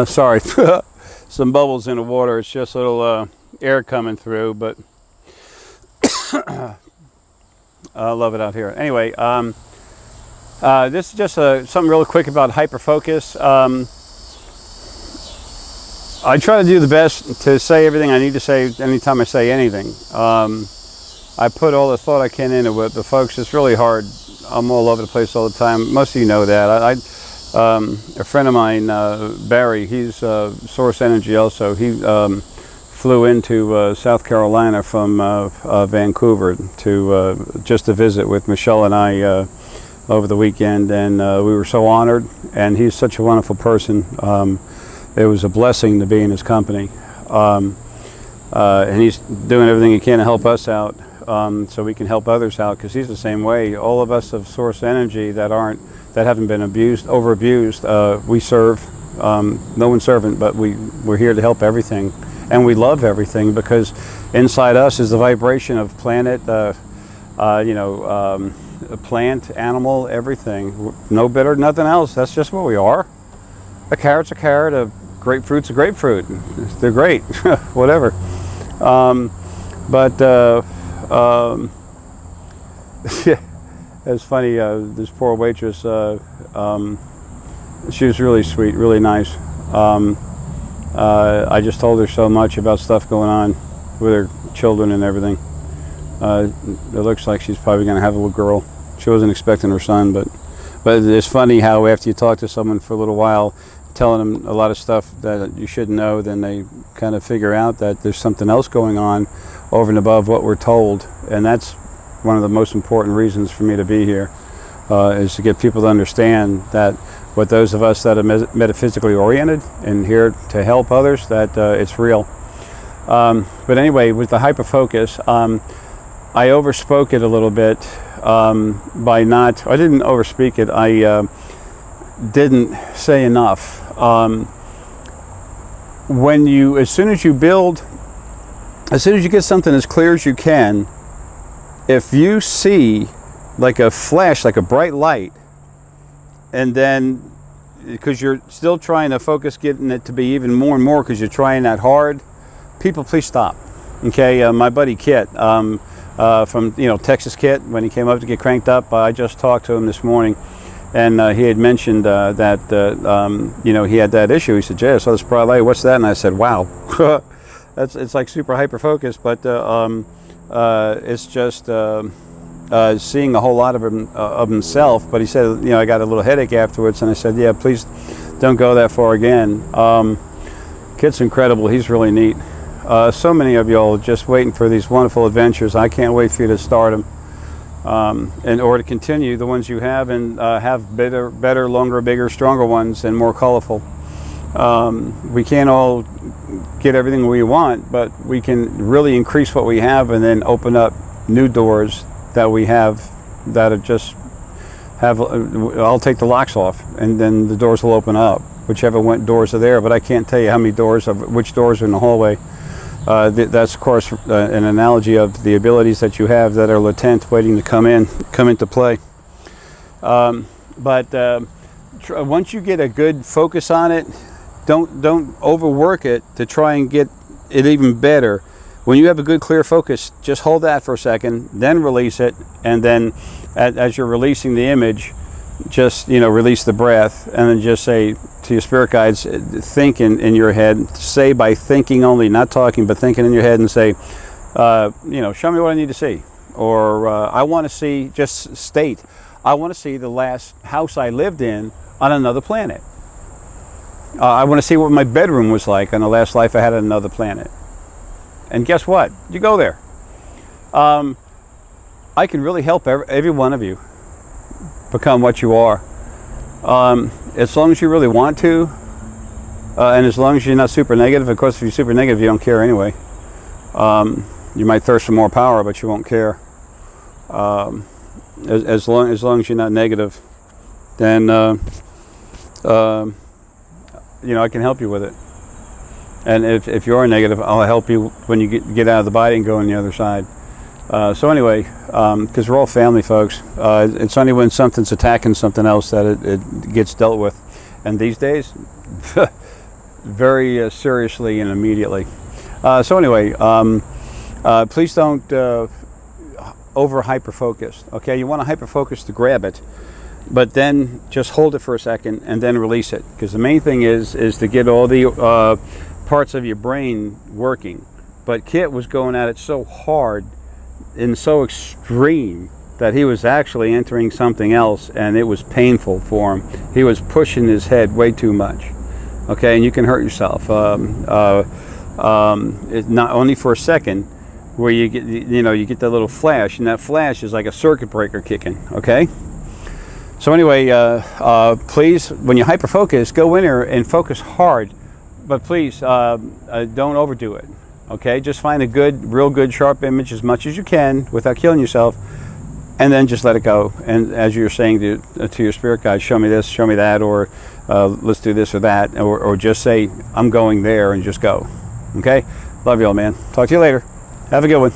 Sorry, some bubbles in the water. It's just a little air coming through, but I love it out here. Anyway, this is just something real quick about hyperfocus. I try to do the best to say everything I need to say anytime I say anything. I put all the thought I can into it, but folks, it's really hard. I'm all over the place all the time. Most of you know that. A friend of mine, Barry, he's Source Energy also. He flew into South Carolina from Vancouver to just to visit with Michelle and I over the weekend, and we were so honored, and he's such a wonderful person. It was a blessing to be in his company, and he's doing everything he can to help us out, so we can help others out, because he's the same way. All of us of Source Energy that haven't been over abused, we serve. No one's servant, but we're here to help everything, and we love everything, because inside us is the vibration of planet, plant, animal, everything. No better, nothing else. That's just what we are. A carrot's a carrot. A grapefruit's a grapefruit. They're great, whatever. Yeah, it's funny. This poor waitress. She was really sweet, really nice. I just told her so much about stuff going on with her children and everything. It looks like she's probably going to have a little girl. She wasn't expecting her son, but it's funny how after you talk to someone for a little while, telling them a lot of stuff that you shouldn't know, then they kind of figure out that there's something else going on over and above what we're told. And that's one of the most important reasons for me to be here, is to get people to understand that what those of us that are metaphysically oriented and here to help others, that it's real. But anyway, with the hyperfocus, I overspoke it a little bit I didn't overspeak it, I didn't say enough. As soon as you get something as clear as you can, if you see like a flash, like a bright light, and then because you're still trying to focus getting it to be even more and more because you're trying that hard, people, please stop. Okay, my buddy Kit, from Texas Kit, when he came up to get cranked up, I just talked to him this morning, and he had mentioned that he had that issue. He said, "Jay, I saw this bright light. What's that?" And I said, "Wow, it's like super hyper focused, but it's just seeing a whole lot of himself." But he said, I got a little headache afterwards, and I said, "Yeah, please don't go that far again." Kit's incredible. He's really neat. So many of y'all just waiting for these wonderful adventures. I can't wait for you to start them, or to continue the ones you have, and have better, longer, bigger, stronger ones, and more colorful. We can't all get everything we want, but we can really increase what we have, and then open up new doors that we have that are just have. I'll take the locks off, and then the doors will open up, whichever doors are there. But I can't tell you how many doors, which doors are in the hallway. That's of course an analogy of the abilities that you have that are latent, waiting to come into play. Once you get a good focus on it, don't overwork it to try and get it even better. When you have a good clear focus, just hold that for a second, then release it, and then as you're releasing the image, just release the breath, and then just say to your spirit guides, think in your head, say by thinking only, not talking, but thinking in your head, and say, show me what I need to see, or I want to see, just state, I want to see the last house I lived in on another planet. I want to see what my bedroom was like on the last life I had on another planet. And guess what? You go there. I can really help every one of you become what you are. As long as you really want to, and as long as you're not super negative. Of course, if you're super negative, you don't care anyway. You might thirst for more power, but you won't care. As long as you're not negative, then I can help you with it. And if you are negative, I'll help you when you get out of the body and go on the other side. So anyway, because we're all family, folks. It's only when something's attacking something else that it gets dealt with. And these days, very seriously and immediately. So anyway, please don't over hyper focus. Okay, you want to hyper focus to grab it, but then just hold it for a second and then release it, because the main thing is to get all the parts of your brain working. But Kit was going at it so hard and so extreme that he was actually entering something else, and it was painful for him. He was pushing his head way too much. Okay, and you can hurt yourself. It's not only for a second, where you get, you get that little flash, and that flash is like a circuit breaker kicking. Okay. So anyway, please, when you hyper focus, go in there and focus hard, but please don't overdo it. Okay, just find a real good, sharp image as much as you can without killing yourself, and then just let it go. And as you're saying to your spirit guide, show me this, show me that, or let's do this or that, or just say, I'm going there, and just go. Okay? Love you all, man. Talk to you later. Have a good one.